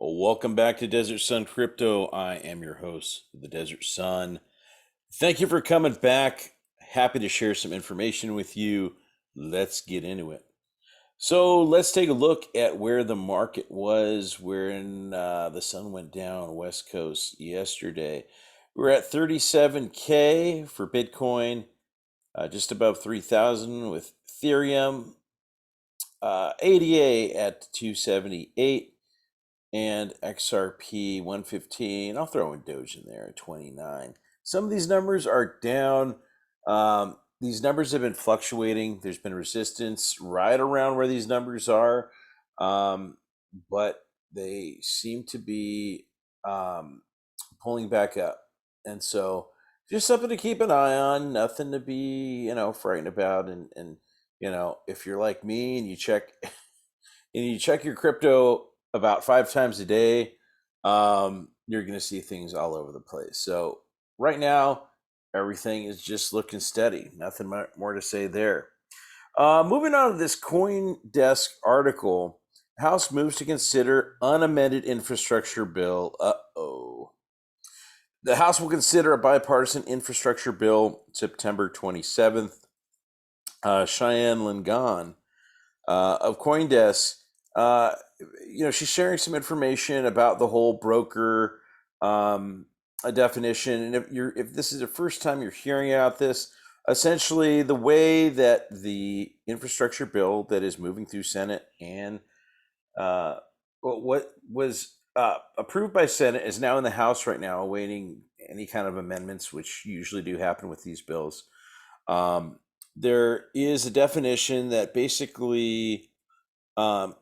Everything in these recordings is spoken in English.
Well, welcome back to Desert Sun Crypto. I am your host, the Desert Sun. Thank you for coming back. Happy to share some information with you. Let's get into it. So let's take a look at where the market was when the sun went down West Coast yesterday. We're at 37K for Bitcoin, just above 3,000 with Ethereum, ADA at 278 and XRP 115. I'll throw in Doge in there at 29. Some of these numbers are down. These numbers have been fluctuating. There's been resistance right around where these numbers are, um, but they seem to be pulling back up. And so just something to keep an eye on, nothing to be, frightened about. And if you're like me and you check and you check your crypto about 5 times a day, you're going to see things all over the place. So right now, everything is just looking steady. Nothing more to say there. Moving on to this CoinDesk article, House moves to consider unamended infrastructure bill. Uh-oh. The House will consider a bipartisan infrastructure bill September 27th. Cheyenne Lingan of CoinDesk, uh, she's sharing some information about the whole broker a definition. And if this is the first time you're hearing about this, essentially the way that the infrastructure bill that is moving through Senate and uh, what was approved by Senate is now in the House right now, awaiting any kind of amendments, which usually do happen with these bills. Um, there is a definition that basically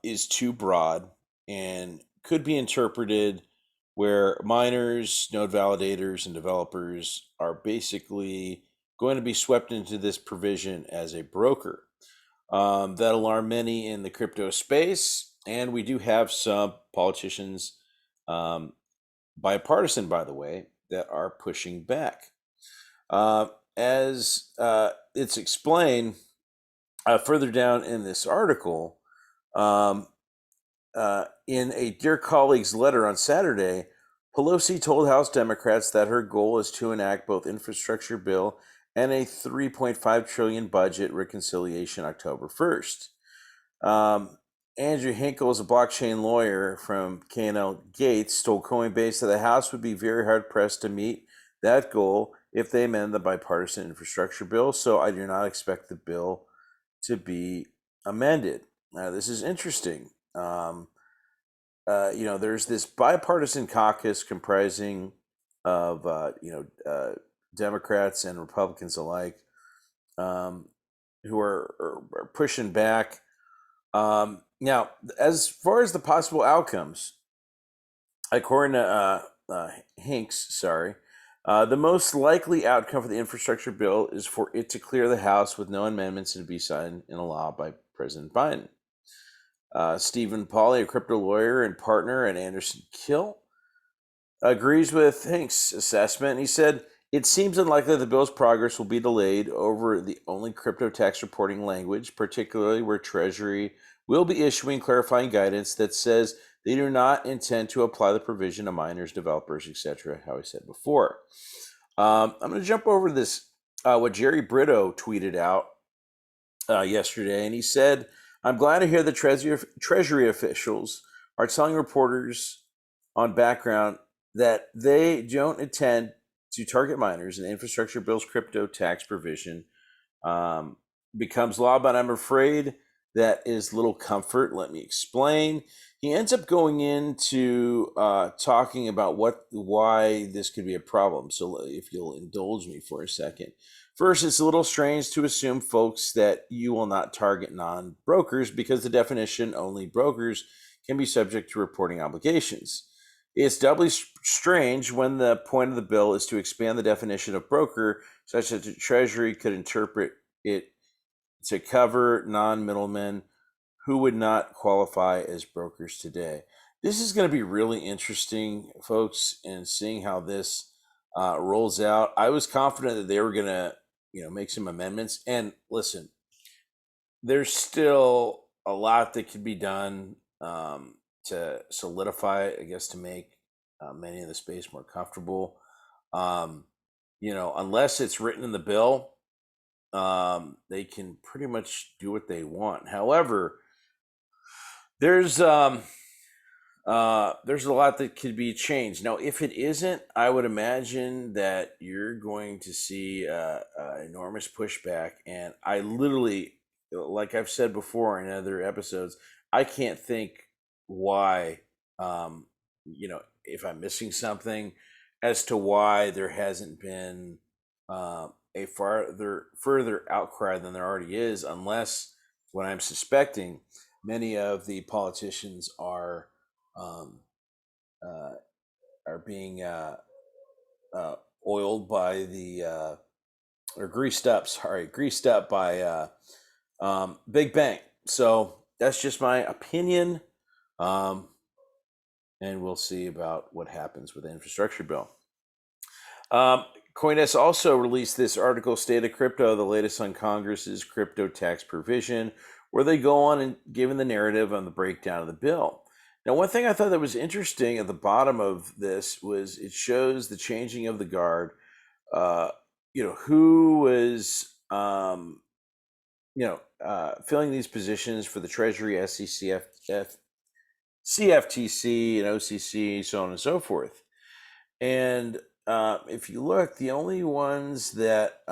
is too broad and could be interpreted where miners, node validators, and developers are basically going to be swept into this provision as a broker. That alarmed many in the crypto space, and we do have some politicians, um, bipartisan, by the way, that are pushing back. Uh, as it's explained further down in this article, um, in a Dear Colleagues letter on Saturday, Pelosi told House Democrats that her goal is to enact both infrastructure bill and a 3.5 trillion budget reconciliation October 1st. Andrew Hinkle is a blockchain lawyer from K&L Gates, told Coinbase that the House would be very hard pressed to meet that goal if they amend the bipartisan infrastructure bill. So I do not expect the bill to be amended. Now, this is interesting. There's this bipartisan caucus comprising of Democrats and Republicans alike, um, who are pushing back. Now, as far as the possible outcomes, according to Hinks, the most likely outcome for the infrastructure bill is for it to clear the House with no amendments and to be signed into law by President Biden. Stephen Pauly, a crypto lawyer and partner at Anderson Kill, agrees with Hinks' assessment. He said, it seems unlikely that the bill's progress will be delayed over the only crypto tax reporting language, particularly where Treasury will be issuing clarifying guidance that says they do not intend to apply the provision to miners, developers, etc., how I said before. I'm going to jump over this, what Jerry Brito tweeted out yesterday, and he said, I'm glad to hear the Treasury officials are telling reporters on background that they don't intend to target miners, and the infrastructure bill's crypto tax provision becomes law, but I'm afraid that is little comfort. Let me explain. He ends up going into talking about why this could be a problem. So if you'll indulge me for a second. First, it's a little strange to assume, folks, that you will not target non-brokers because the definition only brokers can be subject to reporting obligations. It's doubly strange when the point of the bill is to expand the definition of broker such that the Treasury could interpret it to cover non-middlemen who would not qualify as brokers today. This is going to be really interesting, folks, in seeing how this rolls out. I was confident that they were going to, make some amendments. And listen, there's still a lot that could be done. to solidify, I guess, to make many in the space more comfortable. Um, unless it's written in the bill, they can pretty much do what they want. However, there's there's a lot that could be changed. Now, if it isn't, I would imagine that you're going to see enormous pushback. And I literally, like I've said before in other episodes, I can't think why, if I'm missing something as to why there hasn't been a further outcry than there already is, unless what I'm suspecting, many of the politicians um, uh, are being oiled by the or greased up. Sorry, greased up by Big Bang. So that's just my opinion, um, and we'll see about what happens with the infrastructure bill. CoinDesk also released this article, State of Crypto, the latest on Congress's crypto tax provision, where they go on and giving the narrative on the breakdown of the bill. Now, one thing I thought that was interesting at the bottom of this was it shows the changing of the guard. Uh, who was filling these positions for the Treasury, SEC, CFTC, and OCC, so on and so forth. And if you look, the only ones that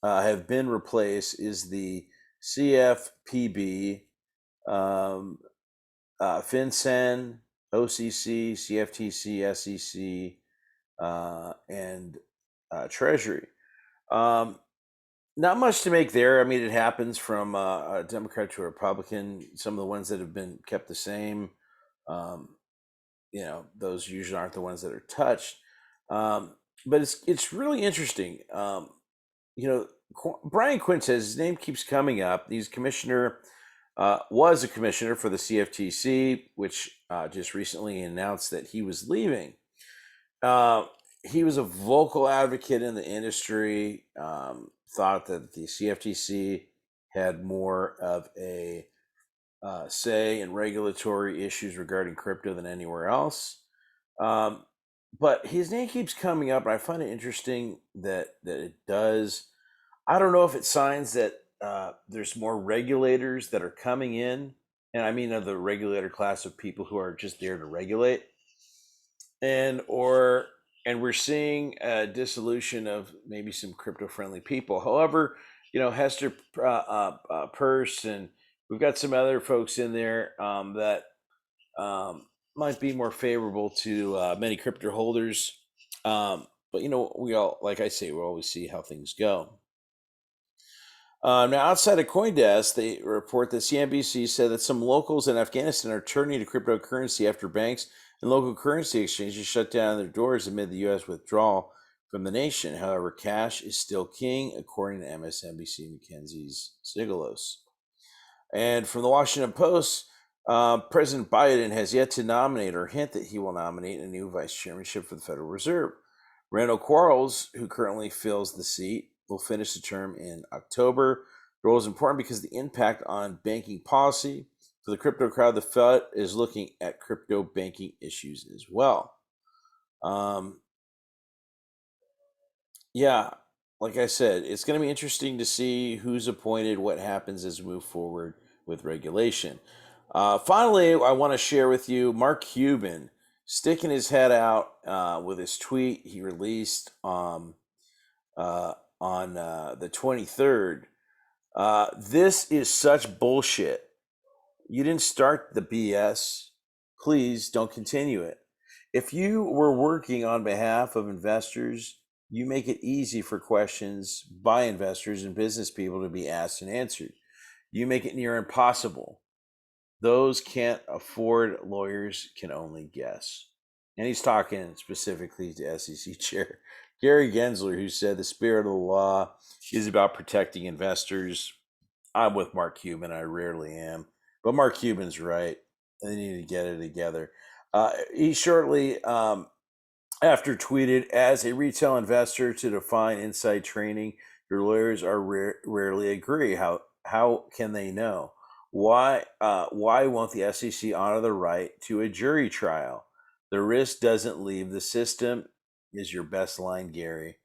have been replaced is the CFPB, FinCEN, OCC, CFTC, SEC, and Treasury. Not much to make there. I mean, it happens from a Democrat to a Republican. Some of the ones that have been kept the same, those usually aren't the ones that are touched. But it's really interesting. Brian Quintes, his name keeps coming up. He's commissioner, was a commissioner for the CFTC, which just recently announced that he was leaving. He was a vocal advocate in the industry, thought that the CFTC had more of a say in regulatory issues regarding crypto than anywhere else. But his name keeps coming up, and I find it interesting that it does. I don't know if it signs that there's more regulators that are coming in, and I mean of the regulator class of people who are just there to regulate, and we're seeing a dissolution of maybe some crypto friendly people. However, Hester Purse, and we've got some other folks in there that might be more favorable to many crypto holders. But we all, like I say, we'll always see how things go. Now, outside of CoinDesk, they report that CNBC said that some locals in Afghanistan are turning to cryptocurrency after banks and local currency exchanges shut down their doors amid the U.S. withdrawal from the nation. However, cash is still king, according to MSNBC Mackenzie's Sigalos. And from the Washington Post, President Biden has yet to nominate or hint that he will nominate a new vice chairmanship for the Federal Reserve. Randall Quarles, who currently fills the seat, will finish the term in October. The role is important because the impact on banking policy. For the crypto crowd, the Fed is looking at crypto banking issues as well. Yeah, like I said, it's going to be interesting to see who's appointed, what happens as we move forward with regulation. Finally, I want to share with you Mark Cuban sticking his head out with his tweet he released on the 23rd. This is such bullshit. You didn't start the BS. Please don't continue it. If you were working on behalf of investors, you make it easy for questions by investors and business people to be asked and answered. You make it near impossible. Those can't afford lawyers can only guess. And he's talking specifically to SEC Chair Gary Gensler, who said the spirit of the law is about protecting investors. I'm with Mark Cuban. I rarely am. But Mark Cuban's right. They need to get it together. He shortly after tweeted, as a retail investor, to define inside trading, your lawyers are rarely agree. How can they know? Why won't the SEC honor the right to a jury trial? The risk doesn't leave the system is your best line, Gary.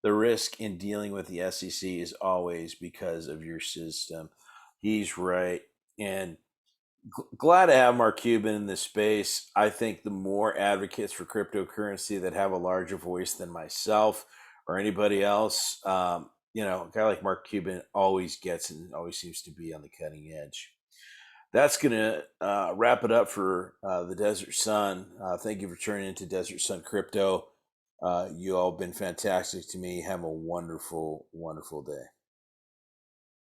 The risk in dealing with the SEC is always because of your system. He's right. And glad to have Mark Cuban in this space. I think the more advocates for cryptocurrency that have a larger voice than myself or anybody else, a guy like Mark Cuban always gets and always seems to be on the cutting edge. That's going to wrap it up for the Desert Sun. Thank you for turning into Desert Sun Crypto. You all have been fantastic to me. Have a wonderful, wonderful day.